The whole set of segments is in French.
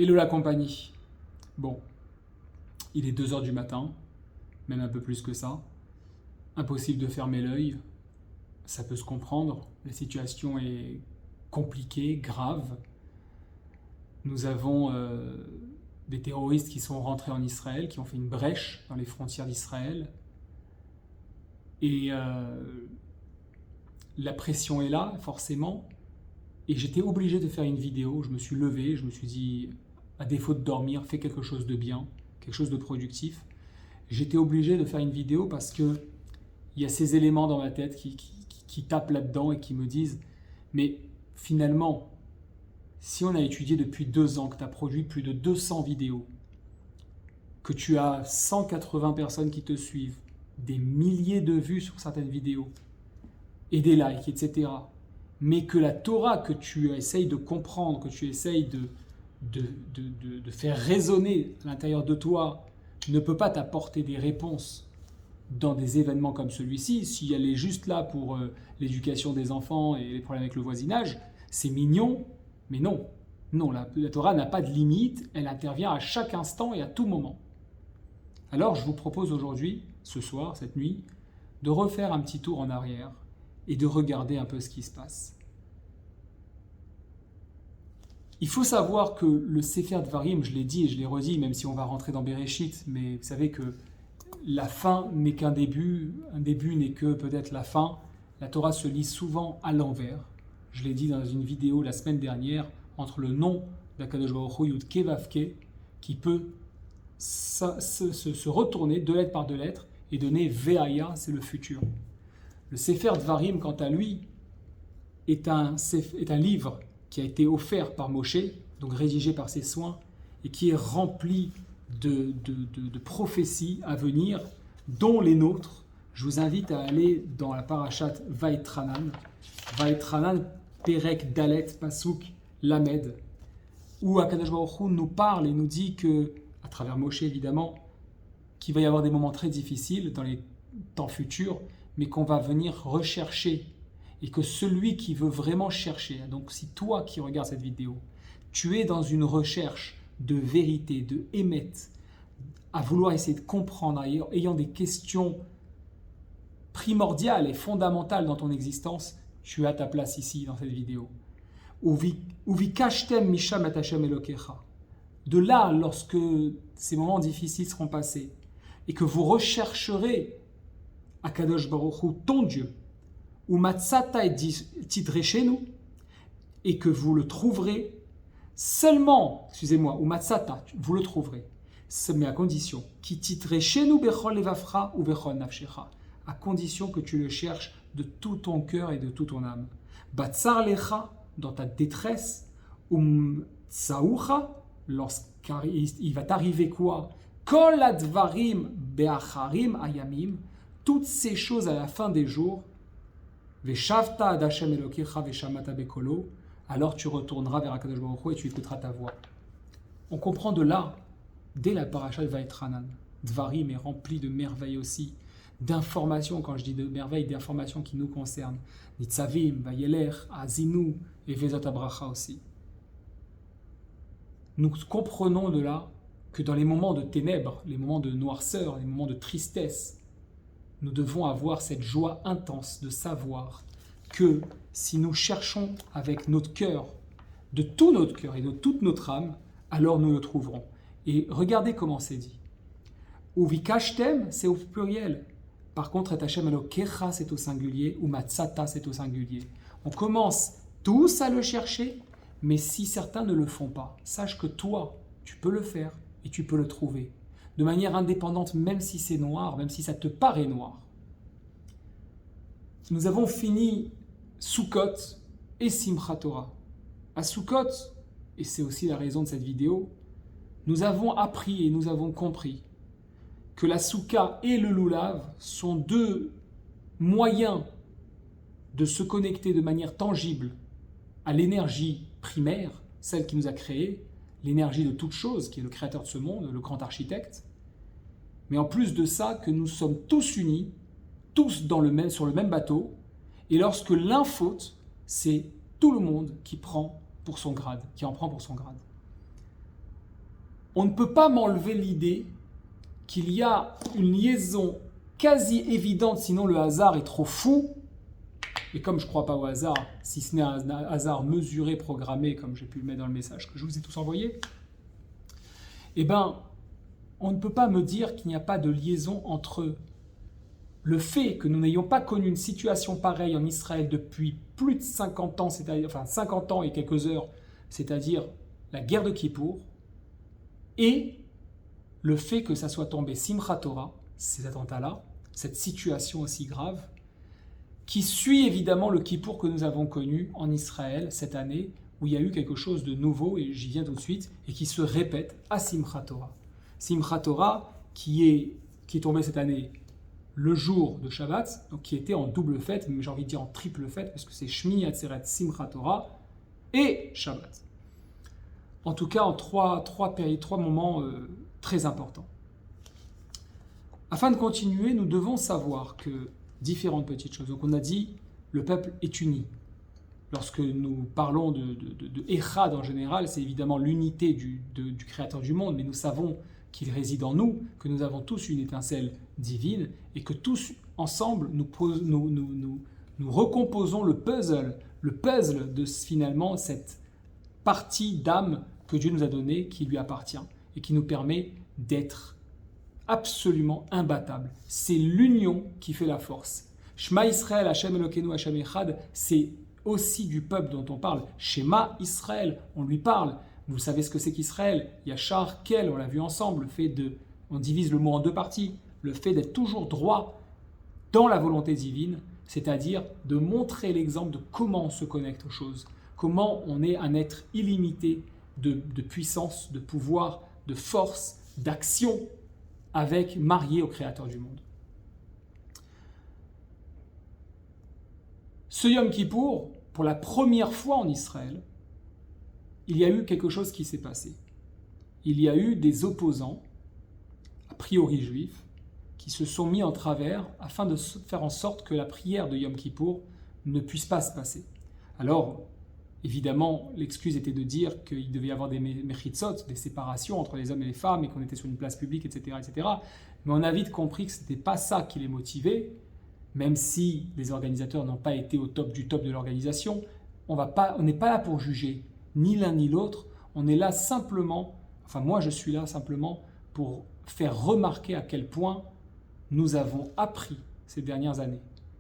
Hello la compagnie. Bon, il est 2 heures du matin, même un peu plus que ça. Impossible de fermer l'œil. Ça peut se comprendre. La situation est compliquée, grave. Nous avons des terroristes qui sont rentrés en Israël, qui ont fait une brèche dans les frontières d'Israël. Et la pression est là, forcément. Et j'étais obligé de faire une vidéo. Je me suis levé, je me suis dit, à défaut de dormir, fais quelque chose de bien, quelque chose de productif. J'étais obligé de faire une vidéo parce que il y a ces éléments dans ma tête qui tapent là-dedans et qui me disent, mais finalement, si on a étudié depuis 2 ans, que tu as produit plus de 200 vidéos, que tu as 180 personnes qui te suivent, des milliers de vues sur certaines vidéos, et des likes, etc., mais que la Torah que tu essayes de comprendre, que tu essayes de faire résonner à l'intérieur de toi, ne peut pas t'apporter des réponses dans des événements comme celui-ci, si elle est juste là pour l'éducation des enfants et les problèmes avec le voisinage, c'est mignon, mais non. Non, la Torah n'a pas de limite, elle intervient à chaque instant et à tout moment. Alors je vous propose aujourd'hui, ce soir, cette nuit, de refaire un petit tour en arrière et de regarder un peu ce qui se passe. Il faut savoir que le Sefer Dvarim, je l'ai dit et je l'ai redit, même si on va rentrer dans Bereshit, mais vous savez que la fin n'est qu'un début, un début n'est que peut-être la fin. La Torah se lit souvent à l'envers. Je l'ai dit dans une vidéo la semaine dernière, entre le nom d'Akadosh Baruch Hu, Yud Ke Vav Ke, qui peut se retourner de lettre par de lettre et donner Ve'aya, c'est le futur. Le Sefer Dvarim, quant à lui, est un livre qui a été offert par Moshe, donc rédigé par ses soins, et qui est rempli de prophéties à venir, dont les nôtres. Je vous invite à aller dans la parashat Vaetranan, Perek Dalet Pasuk Lamed, où Akadosh Baruch Hu nous parle et nous dit que, à travers Moshe évidemment, qu'il va y avoir des moments très difficiles dans les temps futurs, mais qu'on va venir rechercher. Et que celui qui veut vraiment chercher, donc si toi qui regardes cette vidéo, tu es dans une recherche de vérité, de émet, à vouloir essayer de comprendre, ayant des questions primordiales et fondamentales dans ton existence, tu as ta place ici dans cette vidéo. Uvikashtem misham et Hashem Elokecha. De là, lorsque ces moments difficiles seront passés, et que vous rechercherez Akadosh Baruch Hu, ton Dieu, ou matzata et tidreshenu, et que vous le trouverez seulement, excusez-moi, ou matzata, vous le trouverez, mais à condition, ki tidreshenu bechol levavcha ou bechol nafshecha, à condition que tu le cherches de tout ton cœur et de toute ton âme. Batsar lecha, dans ta détresse, tsaoucha, lorsqu'il va t'arriver quoi? Kol advarim beacharim ayamim, toutes ces choses à la fin des jours, Veshavta ad Hashem Elokecha veshamata bekolo, alors tu retourneras vers Akadosh Baruch Hu et tu écouteras ta voix. On comprend de là, dès la parashat Vaetranan, Dvarim est rempli de merveilles aussi, d'informations, quand je dis de merveilles, d'informations qui nous concernent. Nitzavim, Vayeler, Azinu et Vezot Abracha aussi. Nous comprenons de là que dans les moments de ténèbres, les moments de noirceur, les moments de tristesse, nous devons avoir cette joie intense de savoir que si nous cherchons avec notre cœur, de tout notre cœur et de toute notre âme, alors nous le trouverons. Et regardez comment c'est dit. Uvikashtem, c'est au pluriel. Par contre, et Hashem Elokecha, c'est au singulier, ou Matzata, c'est au singulier. On commence tous à le chercher, mais si certains ne le font pas, sache que toi, tu peux le faire et tu peux le trouver. De manière indépendante, même si c'est noir, même si ça te paraît noir. Nous avons fini Sukkot et Simchat Torah. À Sukkot, et c'est aussi la raison de cette vidéo, nous avons appris et nous avons compris que la Soukha et le Lulav sont deux moyens de se connecter de manière tangible à l'énergie primaire, celle qui nous a créés, l'énergie de toute chose, qui est le créateur de ce monde, le grand architecte. Mais en plus de ça, que nous sommes tous unis, tous sur le même bateau, et lorsque l'un faute, c'est tout le monde qui prend pour son grade, qui en prend pour son grade. on ne peut pas m'enlever l'idée qu'il y a une liaison quasi évidente, sinon le hasard est trop fou. Et comme je ne crois pas au hasard, si ce n'est un hasard mesuré, programmé, comme j'ai pu le mettre dans le message que je vous ai tous envoyé, eh bien, on ne peut pas me dire qu'il n'y a pas de liaison entre le fait que nous n'ayons pas connu une situation pareille en Israël depuis plus de 50 ans, c'est-à-dire, enfin 50 ans et quelques heures, c'est-à-dire la guerre de Kippour, et le fait que ça soit tombé Simchat Torah, ces attentats-là, cette situation aussi grave, qui suit évidemment le Kippour que nous avons connu en Israël cette année, où il y a eu quelque chose de nouveau, et j'y viens tout de suite, et qui se répète à Simchat Torah. Simchat Torah qui est tombé cette année le jour de Shabbat, donc qui était en double fête, mais j'ai envie de dire en triple fête, parce que c'est Shmini Atzeret, Simchat Torah et Shabbat. En tout cas, en trois moments très importants. Afin de continuer, nous devons savoir que différentes petites choses. Donc on a dit, le peuple est uni. Lorsque nous parlons de Echad en général, c'est évidemment l'unité du Créateur du monde, mais nous savons qu'il réside en nous, que nous avons tous une étincelle divine, et que tous ensemble, nous recomposons le puzzle de finalement cette partie d'âme que Dieu nous a donnée, qui lui appartient, et qui nous permet d'être absolument imbattable. C'est l'union qui fait la force. Shema Israël, Hashem Elokeinu, Hashem Echad, c'est aussi du peuple dont on parle. Shema Israël, on lui parle. Vous savez ce que c'est qu'Israël? Yachar, Kel, on l'a vu ensemble, on divise le mot en deux parties, le fait d'être toujours droit dans la volonté divine, c'est-à-dire de montrer l'exemple de comment on se connecte aux choses, comment on est un être illimité de puissance, de pouvoir, de force, d'action, marié au Créateur du monde. Ce Yom Kippour, pour la première fois en Israël, il y a eu quelque chose qui s'est passé. Il y a eu des opposants, a priori juifs, qui se sont mis en travers afin de faire en sorte que la prière de Yom Kippour ne puisse pas se passer. Alors, évidemment, l'excuse était de dire qu'il devait y avoir des mechitzot, des séparations entre les hommes et les femmes, et qu'on était sur une place publique, etc., etc. Mais on a vite compris que ce n'était pas ça qui les motivait, même si les organisateurs n'ont pas été au top du top de l'organisation. On n'est pas là pour juger ni l'un ni l'autre. On est là simplement, enfin moi je suis là simplement pour faire remarquer à quel point nous avons appris ces dernières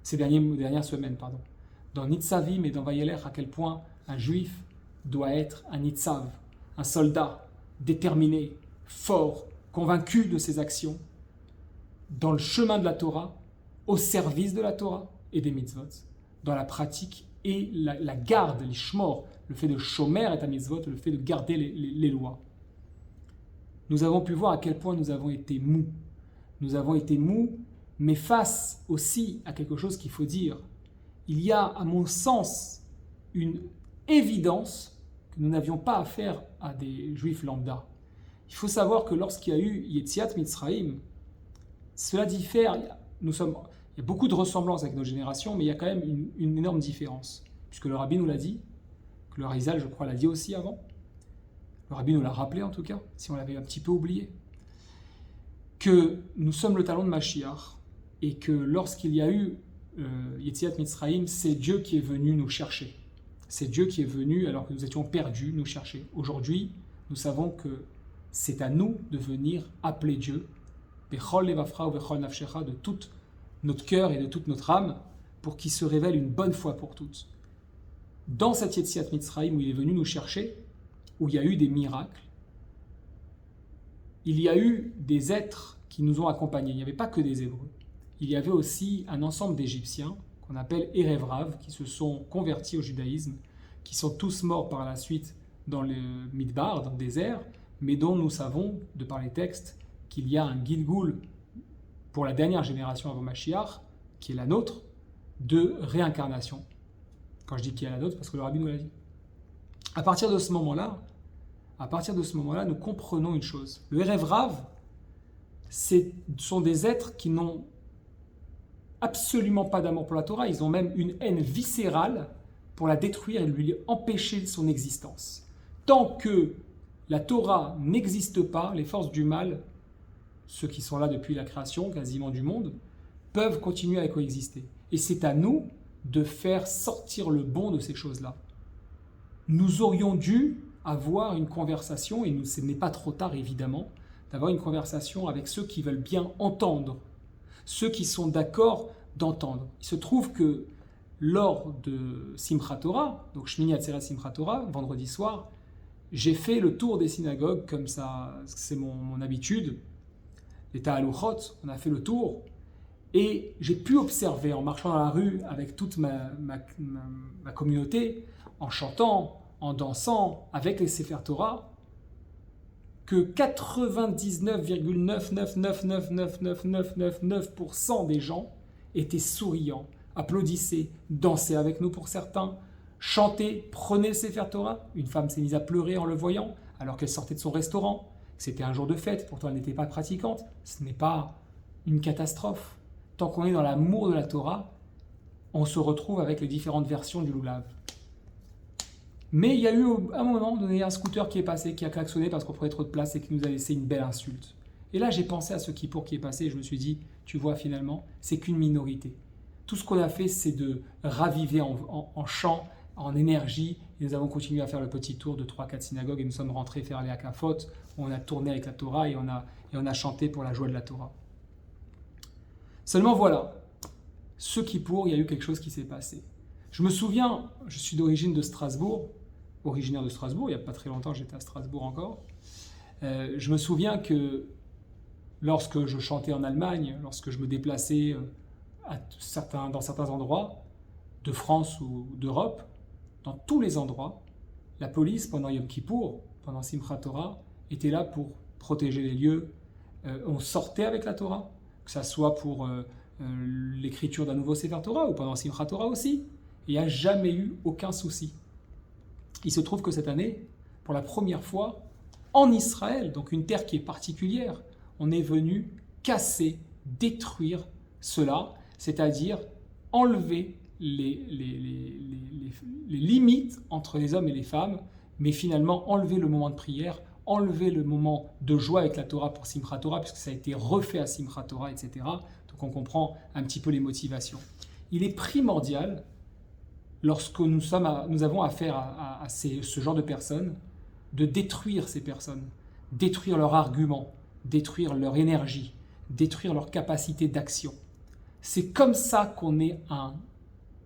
semaines, dans Nitzavim et dans Vayeler, à quel point un juif doit être un Nitzav, un soldat déterminé, fort, convaincu de ses actions, dans le chemin de la Torah, au service de la Torah et des mitzvot, dans la pratique et la garde, les shmor, le fait de shomer et à mitzvot, le fait de garder les lois. Nous avons pu voir à quel point nous avons été mous. Nous avons été mous, mais face aussi à quelque chose qu'il faut dire. Il y a, à mon sens, une évidence que nous n'avions pas affaire à des juifs lambda. Il faut savoir que lorsqu'il y a eu Yetziat Mitzrayim, cela diffère. Il y a beaucoup de ressemblances avec nos générations, mais il y a quand même une énorme différence. Puisque le Rabbi nous l'a dit, que le Harizal, je crois, l'a dit aussi avant. Le Rabbi nous l'a rappelé en tout cas, si on l'avait un petit peu oublié. Que nous sommes le talon de Mashiach, et que lorsqu'il y a eu Yetziat Mitzrayim, c'est Dieu qui est venu nous chercher. C'est Dieu qui est venu, alors que nous étions perdus, nous chercher. Aujourd'hui, nous savons que c'est à nous de venir appeler Dieu, Bechol Levavcha ou Bechol Nafshecha, de tout notre cœur et de toute notre âme, pour qu'il se révèle une bonne fois pour toutes. Dans cette Yetziat Mitzrayim où il est venu nous chercher, où il y a eu des miracles, il y a eu des êtres qui nous ont accompagnés. Il n'y avait pas que des Hébreux. Il y avait aussi un ensemble d'Égyptiens qu'on appelle Erevrav, qui se sont convertis au judaïsme, qui sont tous morts par la suite dans le Midbar, dans le désert, mais dont nous savons, de par les textes, qu'il y a un Gilgul pour la dernière génération avant Mashiach, qui est la nôtre, de réincarnation. Quand je dis qui est la nôtre, parce que le Rabbi nous l'a dit. À partir de ce moment-là, nous comprenons une chose. Le Erev Rav, sont des êtres qui n'ont absolument pas d'amour pour la Torah, ils ont même une haine viscérale pour la détruire et lui empêcher son existence. Tant que La Torah n'existe pas, les forces du mal, ceux qui sont là depuis la création quasiment du monde, peuvent continuer à coexister. Et c'est à nous de faire sortir le bon de ces choses-là. Nous aurions dû avoir une conversation, et ce n'est pas trop tard évidemment, d'avoir une conversation avec ceux qui veulent bien entendre, ceux qui sont d'accord d'entendre. Il se trouve que lors de Simchat Torah, donc Shmini Atzeret Simchat Torah, vendredi soir, j'ai fait le tour des synagogues, comme ça, c'est mon habitude, les Ta'aluchot, on a fait le tour, et j'ai pu observer en marchant dans la rue avec toute ma communauté, en chantant, en dansant, avec les Sefer Torah, que 99,999999999% des gens étaient souriants, applaudissaient, dansaient avec nous pour certains, chantaient, prenaient le Sefer Torah. Une femme s'est mise à pleurer en le voyant, alors qu'elle sortait de son restaurant. C'était un jour de fête, pourtant elle n'était pas pratiquante. Ce n'est pas une catastrophe. Tant qu'on est dans l'amour de la Torah, on se retrouve avec les différentes versions du Lulav. Mais il y a eu à un moment donné un scooter qui est passé, qui a klaxonné parce qu'on prenait trop de place et qui nous a laissé une belle insulte. Et là j'ai pensé à ce Kippour qui est passé et je me suis dit, tu vois finalement, c'est qu'une minorité. Tout ce qu'on a fait, c'est de raviver en chant, en énergie, et nous avons continué à faire le petit tour de 3-4 synagogues et nous sommes rentrés faire les Hakafot, où on a tourné avec la Torah et on a chanté pour la joie de la Torah. Seulement voilà, ce Kippour, il y a eu quelque chose qui s'est passé. Je me souviens, je suis d'origine de Strasbourg, originaire de Strasbourg, il n'y a pas très longtemps j'étais à Strasbourg encore. Je me souviens que lorsque je chantais en Allemagne, lorsque je me déplaçais dans certains endroits de France ou d'Europe, dans tous les endroits, la police pendant Yom Kippour, pendant Simchat Torah, était là pour protéger les lieux. On sortait avec la Torah, que ça soit pour l'écriture d'un nouveau Sefer Torah ou pendant Simchat Torah aussi. Il n'y a jamais eu aucun souci. Il se trouve que cette année, pour la première fois, en Israël, donc une terre qui est particulière, on est venu casser, détruire cela, c'est-à-dire enlever les limites entre les hommes et les femmes, mais finalement enlever le moment de prière, enlever le moment de joie avec la Torah pour Simchat Torah, puisque ça a été refait à Simchat Torah, etc. Donc on comprend un petit peu les motivations. Il est primordial, lorsque nous avons affaire à ce genre de personnes, de détruire ces personnes, détruire leurs arguments, détruire leur énergie, détruire leur capacité d'action. C'est comme ça qu'on est un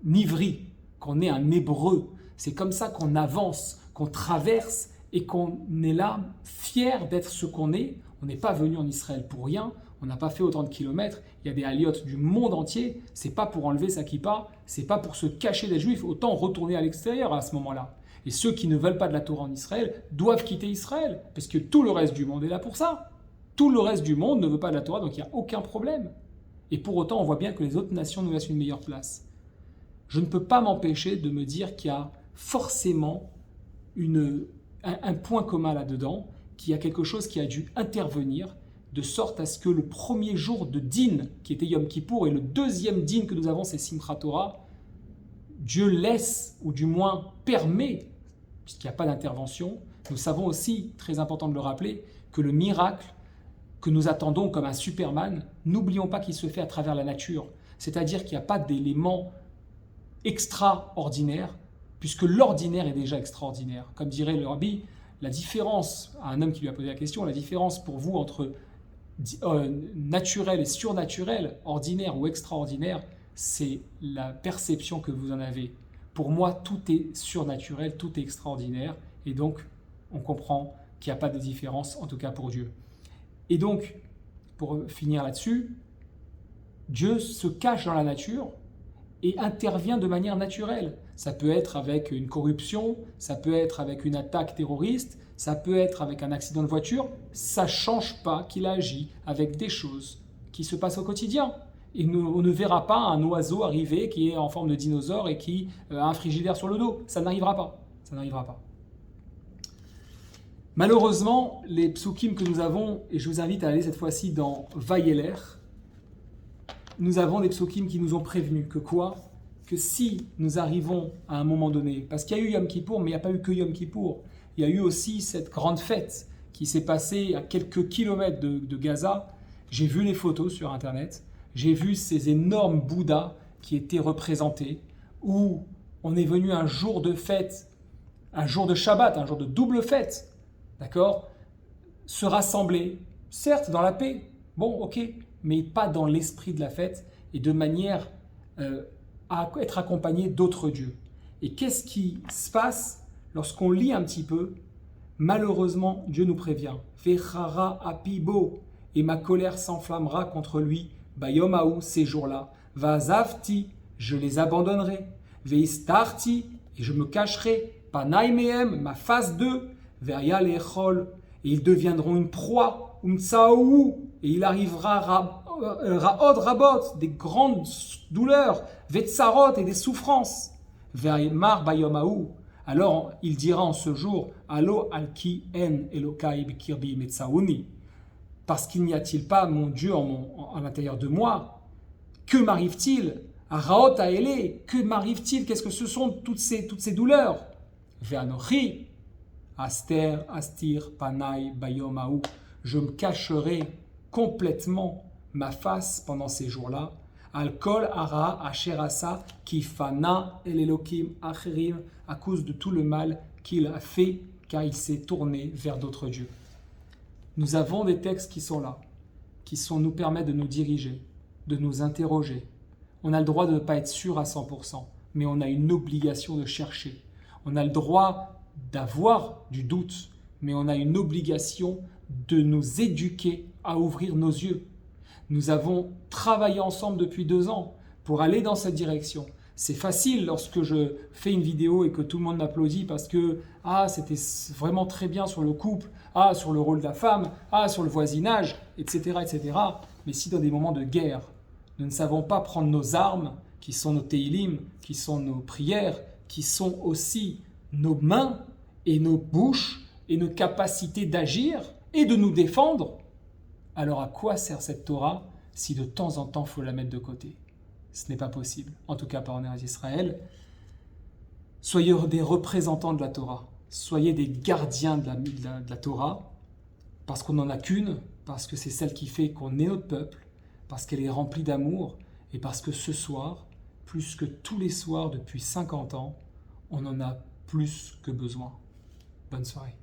ivri, qu'on est un hébreu. C'est comme ça qu'on avance, qu'on traverse et qu'on est là fier d'être ce qu'on est. On n'est pas venu en Israël pour rien. On n'a pas fait autant de kilomètres. Il y a des aliotes du monde entier. C'est pas pour enlever sa kippa, c'est pas pour se cacher des juifs. Autant retourner à l'extérieur à ce moment-là. Et ceux qui ne veulent pas de la Torah en Israël doivent quitter Israël, parce que tout le reste du monde est là pour ça. Tout le reste du monde ne veut pas de la Torah, donc il n'y a aucun problème. Et pour autant, on voit bien que les autres nations nous laissent une meilleure place. Je ne peux pas m'empêcher de me dire qu'il y a forcément un point commun là-dedans, qu'il y a quelque chose qui a dû intervenir, de sorte à ce que le premier jour de Din, qui était Yom Kippour, et le deuxième Din que nous avons, c'est Simchat Torah, Dieu laisse, ou du moins permet, puisqu'il n'y a pas d'intervention. Nous savons aussi, très important de le rappeler, que le miracle que nous attendons comme un Superman, n'oublions pas qu'il se fait à travers la nature. C'est-à-dire qu'il n'y a pas d'éléments extraordinaires, puisque l'ordinaire est déjà extraordinaire. Comme dirait le Rabbi, la différence, à un homme qui lui a posé la question, la différence pour vous entre naturel et surnaturel, ordinaire ou extraordinaire, c'est la perception que vous en avez. Pour moi, tout est surnaturel, tout est extraordinaire, et donc on comprend qu'il n'y a pas de différence, en tout cas pour Dieu. Et donc, pour finir là-dessus, Dieu se cache dans la nature et intervient de manière naturelle. Ça peut être avec une corruption, ça peut être avec une attaque terroriste, ça peut être avec un accident de voiture. Ça ne change pas qu'il agit avec des choses qui se passent au quotidien. Et on ne verra pas un oiseau arriver qui est en forme de dinosaure et qui a un frigidaire sur le dos. Ça n'arrivera pas. Ça n'arrivera pas. Malheureusement, les psukim que nous avons, et je vous invite à aller cette fois-ci dans Vayeler, nous avons des psukim qui nous ont prévenus que quoi ? Que si nous arrivons à un moment donné, parce qu'il y a eu Yom Kippour, mais il n'y a pas eu que Yom Kippour, il y a eu aussi cette grande fête qui s'est passée à quelques kilomètres de Gaza. J'ai vu les photos sur Internet, j'ai vu ces énormes Bouddhas qui étaient représentés, où on est venu un jour de fête, un jour de Shabbat, un jour de double fête, d'accord, se rassembler, certes dans la paix, bon ok, mais pas dans l'esprit de la fête et de manière à être accompagné d'autres dieux. Et qu'est-ce qui se passe lorsqu'on lit un petit peu? Malheureusement, Dieu nous prévient. Vechara apibo, et ma colère s'enflammera contre lui. Bayomaou, ces jours-là. Vazavti, je les abandonnerai. Veistarti, et je me cacherai. Panaï mehem, ma face d'eux. Veria lechol, et ils deviendront une proie. Umtsaou, et il arrivera raod rabot, des grandes douleurs. Vetsarot, et des souffrances. Veimar bayomaou. Alors il dira en ce jour, Allo alki en Elokai bikirbi metsaouni, parce qu'il n'y a-t-il pas mon Dieu à l'intérieur de moi? Que m'arrive-t-il? Araot aele, que m'arrive-t-il? Qu'est-ce que ce sont toutes ces douleurs? Ve'anochi, aster, astir, panai, bayomaou, je me cacherai complètement ma face pendant ces jours-là. Al-kol ara asherasa kifana el elokim acherim, à cause de tout le mal qu'il a fait, car il s'est tourné vers d'autres dieux. Nous avons des textes qui sont là, nous permettent de nous diriger, de nous interroger. On a le droit de ne pas être sûr à 100%, mais on a une obligation de chercher. On a le droit d'avoir du doute, mais on a une obligation de nous éduquer à ouvrir nos yeux. Nous avons travaillé ensemble depuis 2 ans pour aller dans cette direction. C'est facile lorsque je fais une vidéo et que tout le monde m'applaudit parce que c'était vraiment très bien sur le couple, sur le rôle de la femme, sur le voisinage, etc., etc. Mais si dans des moments de guerre, nous ne savons pas prendre nos armes, qui sont nos teilim, qui sont nos prières, qui sont aussi nos mains et nos bouches et nos capacités d'agir et de nous défendre, alors à quoi sert cette Torah si de temps en temps il faut la mettre de côté? Ce n'est pas possible, en tout cas pas en Eretz Israël. Soyez des représentants de la Torah, soyez des gardiens de la Torah, parce qu'on n'en a qu'une, parce que c'est celle qui fait qu'on est notre peuple, parce qu'elle est remplie d'amour, et parce que ce soir, plus que tous les soirs depuis 50 ans, on en a plus que besoin. Bonne soirée.